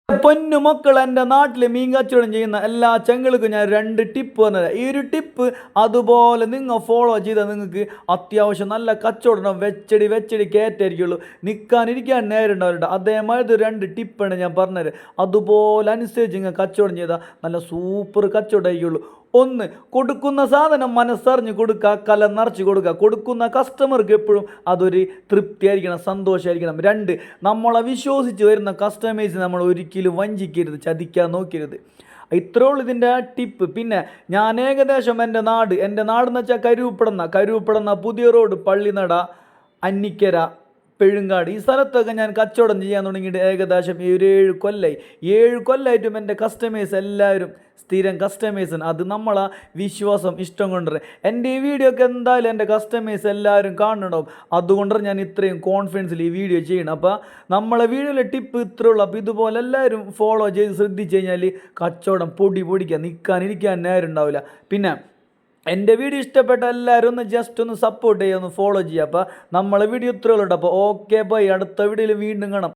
പൊന്നു മക്കൾ, എൻ്റെ നാട്ടിൽ മീൻ കച്ചവടം ചെയ്യുന്ന എല്ലാ ചങ്ങൾക്കും ഞാൻ 2 ടിപ്പ് പറഞ്ഞുതരാം. ഈ ഒരു ടിപ്പ് അതുപോലെ നിങ്ങൾ ഫോളോ ചെയ്താൽ നിങ്ങൾക്ക് അത്യാവശ്യം നല്ല കച്ചവടം വെച്ചടി കയറ്റായിരിക്കുള്ളൂ. നിൽക്കാനിരിക്കാൻ നേരം ഉണ്ടാവില്ല. അതേമാതിരി 2 ടിപ്പാണ് ഞാൻ പറഞ്ഞുതരാം. അതുപോലെ അനുസരിച്ച് നിങ്ങൾ കച്ചവടം ചെയ്താൽ നല്ല സൂപ്പർ കച്ചവടം ആയിരിക്കുള്ളൂ. 1, കൊടുക്കുന്ന സാധനം മനസ്സറിഞ്ഞ് കൊടുക്കുക, കല നിറച്ച് കൊടുക്കുക. കൊടുക്കുന്ന കസ്റ്റമർക്ക് എപ്പോഴും അതൊരു തൃപ്തിയായിരിക്കണം, സന്തോഷമായിരിക്കണം. 2, നമ്മളെ വിശ്വസിച്ച് വരുന്ന കസ്റ്റമേഴ്സ് നമ്മൾ ഒരിക്കലും വഞ്ചിക്കരുത്, ചതിക്കാൻ നോക്കരുത്. ഇത്രേ ഉള്ളൂ ഇതിൻ്റെ ടിപ്പ്. പിന്നെ ഞാൻ ഏകദേശം എൻ്റെ നാടെന്ന് വെച്ചാൽ കരുപ്പെടുന്ന പുതിയ റോഡ്, പള്ളിനട, അന്നിക്കര, പെഴുങ്കാട്, ഈ സ്ഥലത്തൊക്കെ ഞാൻ കച്ചവടം ചെയ്യാൻ തുടങ്ങിയിട്ട് ഏകദേശം 7 കൊല്ലമായി. 7 കൊല്ലമായിട്ടും എൻ്റെ കസ്റ്റമേഴ്സ് എല്ലാവരും സ്ഥിരം കസ്റ്റമേഴ്സാണ്. അത് നമ്മളെ വിശ്വാസം, ഇഷ്ടം കൊണ്ടുവരും. എൻ്റെ ഈ വീഡിയോ ഒക്കെ എന്തായാലും എൻ്റെ കസ്റ്റമേഴ്സ് എല്ലാവരും കാണുന്നുണ്ടാവും. അതുകൊണ്ടാണ് ഞാൻ ഇത്രയും കോൺഫിഡൻസിൽ ഈ വീഡിയോ ചെയ്യണം. അപ്പോൾ നമ്മളെ വീഡിയോയിലെ ടിപ്പ് ഇത്രേ ഉള്ളൂ. അപ്പോൾ ഇതുപോലെ എല്ലാവരും ഫോളോ ചെയ്ത് ശ്രദ്ധിച്ച് കഴിഞ്ഞാൽ കച്ചവടം പൊടിക്കുക, നിൽക്കാനിരിക്കാൻ നേരം ഉണ്ടാവില്ല. പിന്നെ എൻ്റെ വീഡിയോ ഇഷ്ടപ്പെട്ട എല്ലാവരും ഒന്ന് ജസ്റ്റ് ഒന്ന് സപ്പോർട്ട് ചെയ്യുക, ഒന്ന് ഫോളോ ചെയ്യുക. അപ്പോൾ നമ്മളെ വീഡിയോ ഇത്രേ ഉള്ളൂ. അപ്പോൾ ഓക്കെ ബൈ, അടുത്ത വീഡിയോയിൽ വീണ്ടും കാണാം.